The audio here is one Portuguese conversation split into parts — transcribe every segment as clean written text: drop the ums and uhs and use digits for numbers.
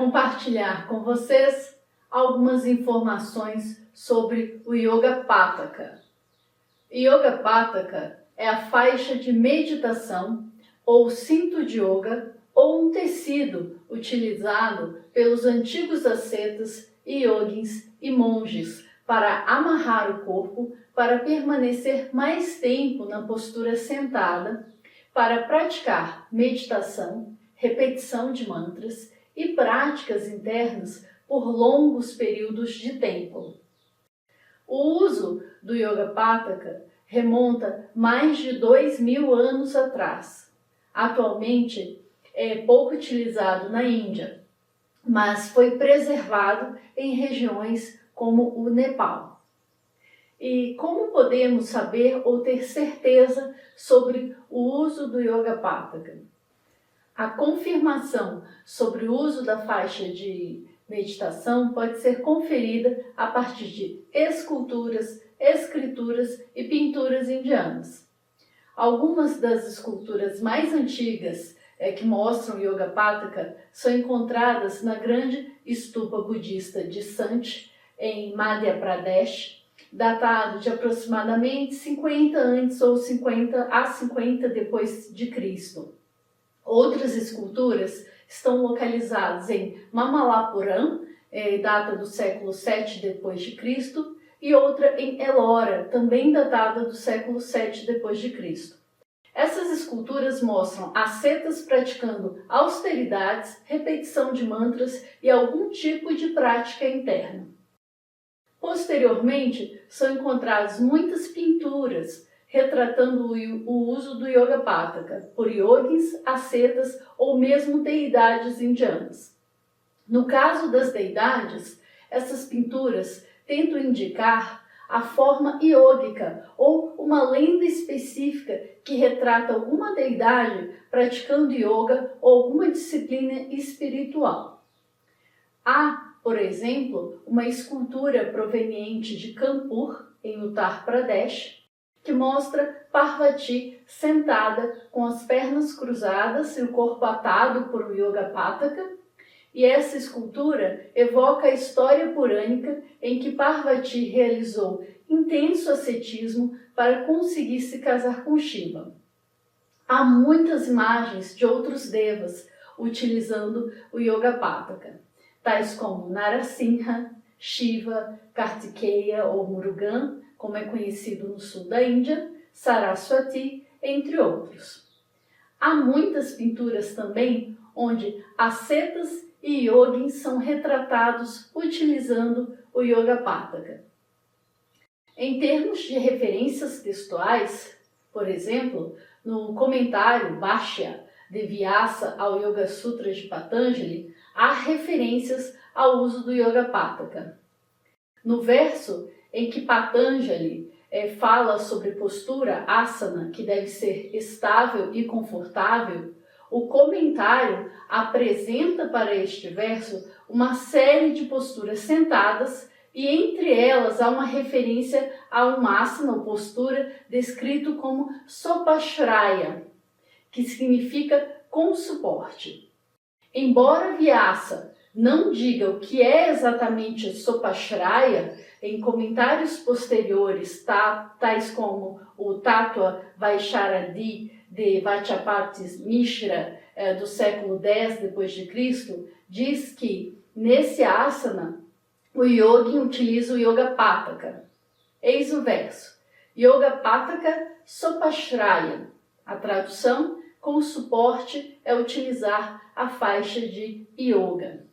compartilhar com vocês algumas informações sobre o Yoga Pataka. Yoga Pataka é a faixa de meditação ou cinto de yoga ou um tecido utilizado pelos antigos ascetas, yogins e monges para amarrar o corpo para permanecer mais tempo na postura sentada, para praticar meditação, repetição de mantras e práticas internas por longos períodos de tempo. O uso do Yoga Pataka remonta mais de 2000 anos atrás. Atualmente é pouco utilizado na Índia, mas foi preservado em regiões como o Nepal. E como podemos saber ou ter certeza sobre o uso do Yoga Pataka? A confirmação sobre o uso da faixa de meditação pode ser conferida a partir de esculturas, escrituras e pinturas indianas. Algumas das esculturas mais antigas que mostram o Yoga Pataka são encontradas na grande estupa budista de Sant, em Madhya Pradesh, datado de aproximadamente 50 antes ou 50 a 50 depois de Cristo. Outras esculturas estão localizadas em Mamallapuram, data do século 7 depois de Cristo, e outra em Ellora, também datada do século 7 depois de Cristo. Essas esculturas mostram ascetas praticando austeridades, repetição de mantras e algum tipo de prática interna. Posteriormente, são encontradas muitas pinturas retratando o uso do Yoga Pataka por yogis, ascetas ou mesmo deidades indianas. No caso das deidades, essas pinturas tentam indicar a forma iógica ou uma lenda específica que retrata alguma deidade praticando yoga ou alguma disciplina espiritual. Há, por exemplo, uma escultura proveniente de Kanpur, em Uttar Pradesh, que mostra Parvati sentada com as pernas cruzadas e o corpo atado por um Yoga Pataka, e essa escultura evoca a história purânica em que Parvati realizou intenso ascetismo para conseguir se casar com Shiva. Há muitas imagens de outros devas utilizando o Yoga Pataka, tais como Narasimha, Shiva, Kartikeya ou Murugan, como é conhecido no sul da Índia, Saraswati, entre outros. Há muitas pinturas também onde ascetas e yogins são retratados utilizando o Yoga Pataka. Em termos de referências textuais, por exemplo, no comentário Bhashya de Vyasa ao Yoga Sutra de Patanjali, há referências ao uso do Yoga Pataka. No verso em que Patanjali fala sobre postura asana, que deve ser estável e confortável, o comentário apresenta para este verso uma série de posturas sentadas e entre elas há uma referência a uma asana ou postura descrito como Sopashraya, que significa com suporte. Embora Vyasa não diga o que é exatamente Sopashraya, em comentários posteriores, tais como o Tattva Vaisharadi de Vachapati Mishra, do século X d.C., diz que nesse asana o yogin utiliza o Yoga Pataka. Eis o verso: Yoga Pataka Sopashraya. A tradução: com suporte é utilizar a faixa de yoga.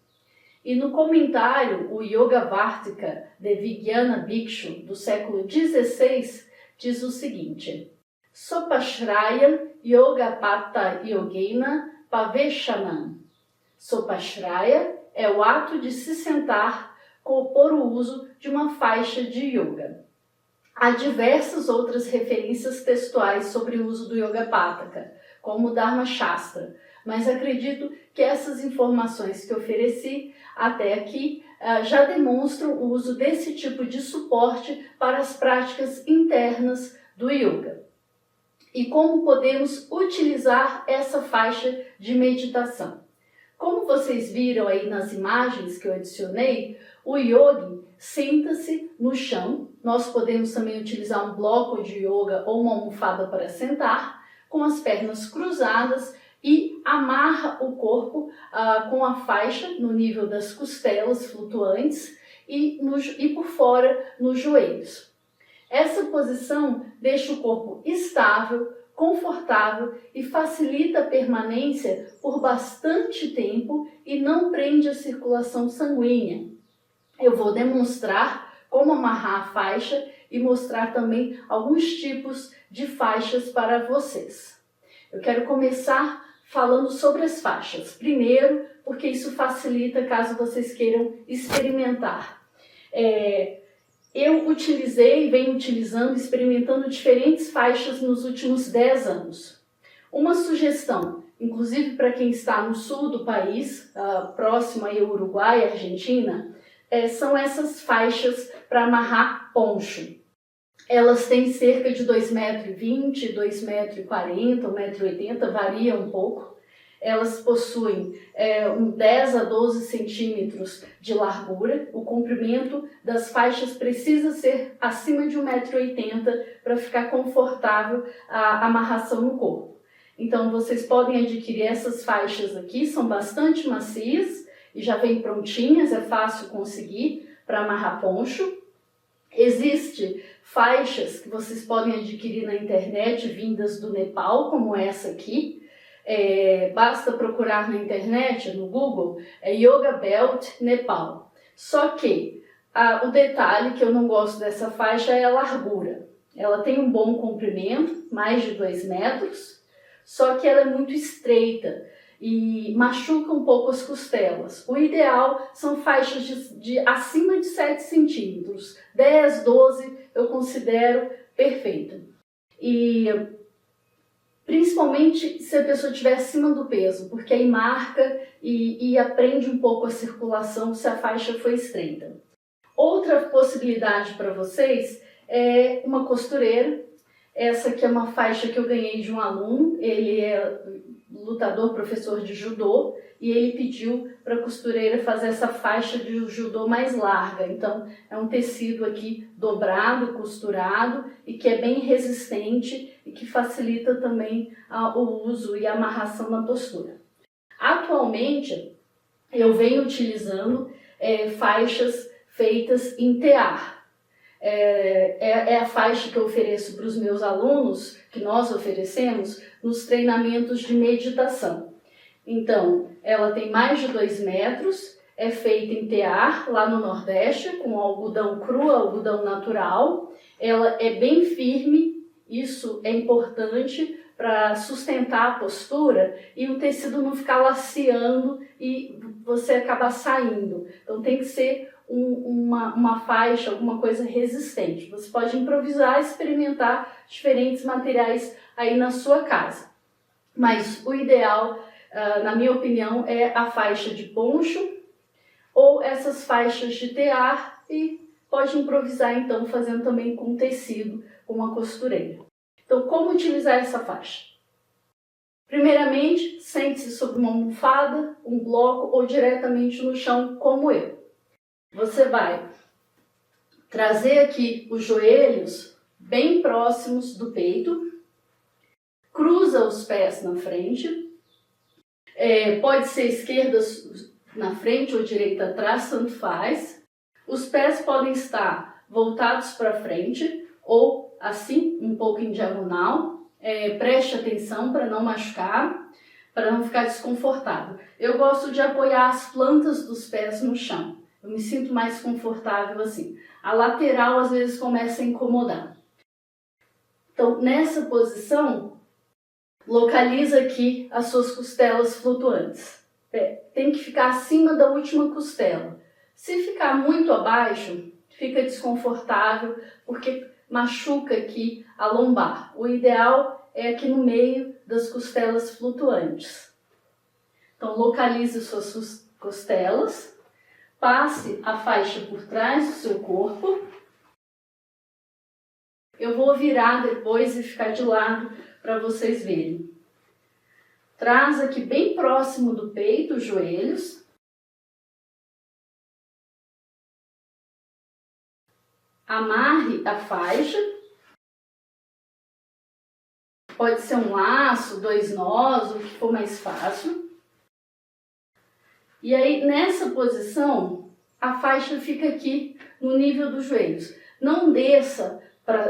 E no comentário, o Yoga Vartika de Vijnana Bhikshu, do século XVI, diz o seguinte: Sopashraya Yoga Patta Yogena Paveshanam. Sopashraya é o ato de se sentar por o uso de uma faixa de yoga. Há diversas outras referências textuais sobre o uso do Yoga Pataka, como o Dharma Shastra, mas acredito que essas informações que ofereci até aqui já demonstram o uso desse tipo de suporte para as práticas internas do yoga. E como podemos utilizar essa faixa de meditação? Como vocês viram aí nas imagens que eu adicionei, o yogi senta-se no chão. Nós podemos também utilizar um bloco de yoga ou uma almofada para sentar, com as pernas cruzadas e amarra o corpo com a faixa no nível das costelas flutuantes e por fora nos joelhos. Essa posição deixa o corpo estável, confortável e facilita a permanência por bastante tempo e não prende a circulação sanguínea. Eu vou demonstrar como amarrar a faixa e mostrar também alguns tipos de faixas para vocês. Eu quero começar falando sobre as faixas. Primeiro, porque isso facilita caso vocês queiram experimentar. Eu venho utilizando, experimentando diferentes faixas nos últimos 10 anos. Uma sugestão, inclusive para quem está no sul do país, próximo aí ao Uruguai e Argentina, são essas faixas para amarrar poncho. Elas têm cerca de 2,20 m, 2,40 m, 1,80 m, varia um pouco. Elas possuem 10 a 12 centímetros de largura. O comprimento das faixas precisa ser acima de 1,80 m para ficar confortável a amarração no corpo. Então vocês podem adquirir essas faixas aqui, são bastante macias e já vêm prontinhas, é fácil conseguir para amarrar poncho. Existem faixas que vocês podem adquirir na internet vindas do Nepal, como essa aqui. Basta procurar na internet, no Google, Yoga Belt Nepal. Só que o detalhe que eu não gosto dessa faixa é a largura. Ela tem um bom comprimento, mais de 2 metros, só que ela é muito estreita e machuca um pouco as costelas. O ideal são faixas de acima de 7 centímetros. 10, 12 eu considero perfeita. E principalmente se a pessoa estiver acima do peso, porque aí marca e aprende um pouco a circulação se a faixa for estreita. Outra possibilidade para vocês é uma costureira. Essa aqui é uma faixa que eu ganhei de um aluno, ele é lutador, professor de judô, e ele pediu para a costureira fazer essa faixa de judô mais larga. Então é um tecido aqui dobrado, costurado e que é bem resistente e que facilita também o uso e a amarração na postura. Atualmente eu venho utilizando faixas feitas em tear. É a faixa que eu ofereço para os meus alunos, que nós oferecemos nos treinamentos de meditação. Então, ela tem mais de 2 metros, é feita em tear, lá no Nordeste, com algodão cru, algodão natural. Ela é bem firme, isso é importante para sustentar a postura e o tecido não ficar laceando e você acabar saindo. Então tem que ser uma faixa, alguma coisa resistente. Você pode improvisar e experimentar diferentes materiais aí na sua casa. Mas o ideal, na minha opinião, é a faixa de poncho ou essas faixas de tear e pode improvisar então fazendo também com tecido, com uma costureira. Então, como utilizar essa faixa? Primeiramente, sente-se sobre uma almofada, um bloco ou diretamente no chão, como eu. Você vai trazer aqui os joelhos bem próximos do peito, cruza os pés na frente, pode ser esquerda na frente ou direita atrás, tanto faz. Os pés podem estar voltados para frente ou assim, um pouco em diagonal. Preste atenção para não machucar, para não ficar desconfortável. Eu gosto de apoiar as plantas dos pés no chão. Eu me sinto mais confortável assim. A lateral às vezes começa a incomodar. Então, nessa posição, localiza aqui as suas costelas flutuantes. Tem que ficar acima da última costela. Se ficar muito abaixo, fica desconfortável, porque machuca aqui a lombar. O ideal é aqui no meio das costelas flutuantes. Então, localize suas costelas. Passe a faixa por trás do seu corpo. Eu vou virar depois e ficar de lado para vocês verem. Traz aqui bem próximo do peito os joelhos. Amarre a faixa. Pode ser um laço, 2 nós, o que for mais fácil. E aí, nessa posição, a faixa fica aqui no nível dos joelhos. Não desça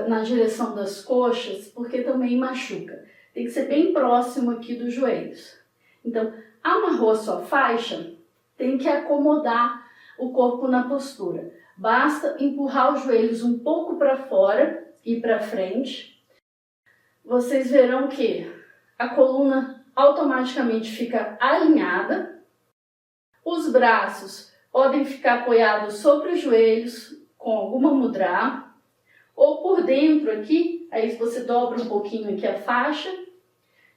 na direção das coxas, porque também machuca. Tem que ser bem próximo aqui dos joelhos. Então, amarrou a sua faixa, tem que acomodar o corpo na postura. Basta empurrar os joelhos um pouco para fora e para frente. Vocês verão que a coluna automaticamente fica alinhada. Os braços podem ficar apoiados sobre os joelhos com alguma mudra, ou por dentro aqui, aí você dobra um pouquinho aqui a faixa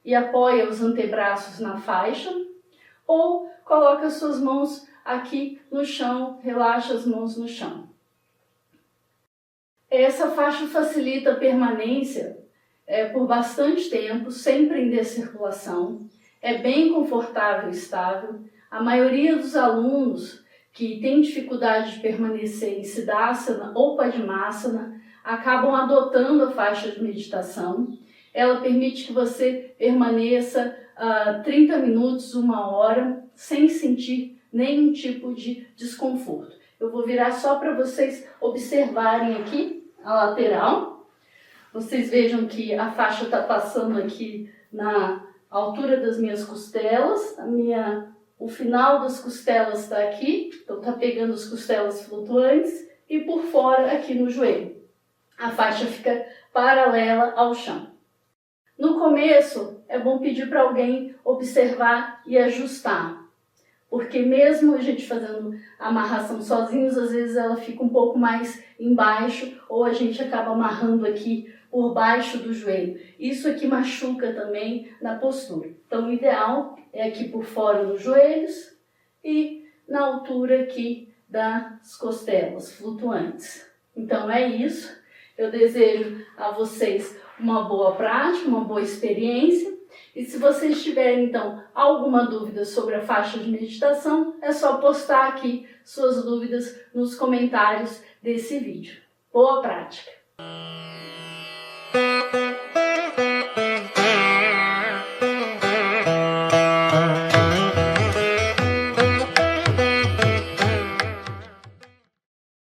e apoia os antebraços na faixa, ou coloca as suas mãos aqui no chão, relaxa as mãos no chão. Essa faixa facilita a permanência por bastante tempo, sem prender circulação, é bem confortável e estável. A maioria dos alunos que tem dificuldade de permanecer em Siddhasana ou Padmasana acabam adotando a faixa de meditação. Ela permite que você permaneça 30 minutos, 1 hora, sem sentir nenhum tipo de desconforto. Eu vou virar só para vocês observarem aqui a lateral. Vocês vejam que a faixa está passando aqui na altura das minhas costelas. O final das costelas está aqui, então está pegando as costelas flutuantes, e por fora aqui no joelho. A faixa fica paralela ao chão. No começo, é bom pedir para alguém observar e ajustar, porque mesmo a gente fazendo a amarração sozinhos, às vezes ela fica um pouco mais embaixo, ou a gente acaba amarrando aqui por baixo do joelho. Isso aqui machuca também na postura. Então, o ideal é aqui por fora dos joelhos e na altura aqui das costelas flutuantes. Então, é isso. Eu desejo a vocês uma boa prática, uma boa experiência. E se vocês tiverem, então, alguma dúvida sobre a faixa de meditação, é só postar aqui suas dúvidas nos comentários desse vídeo. Boa prática!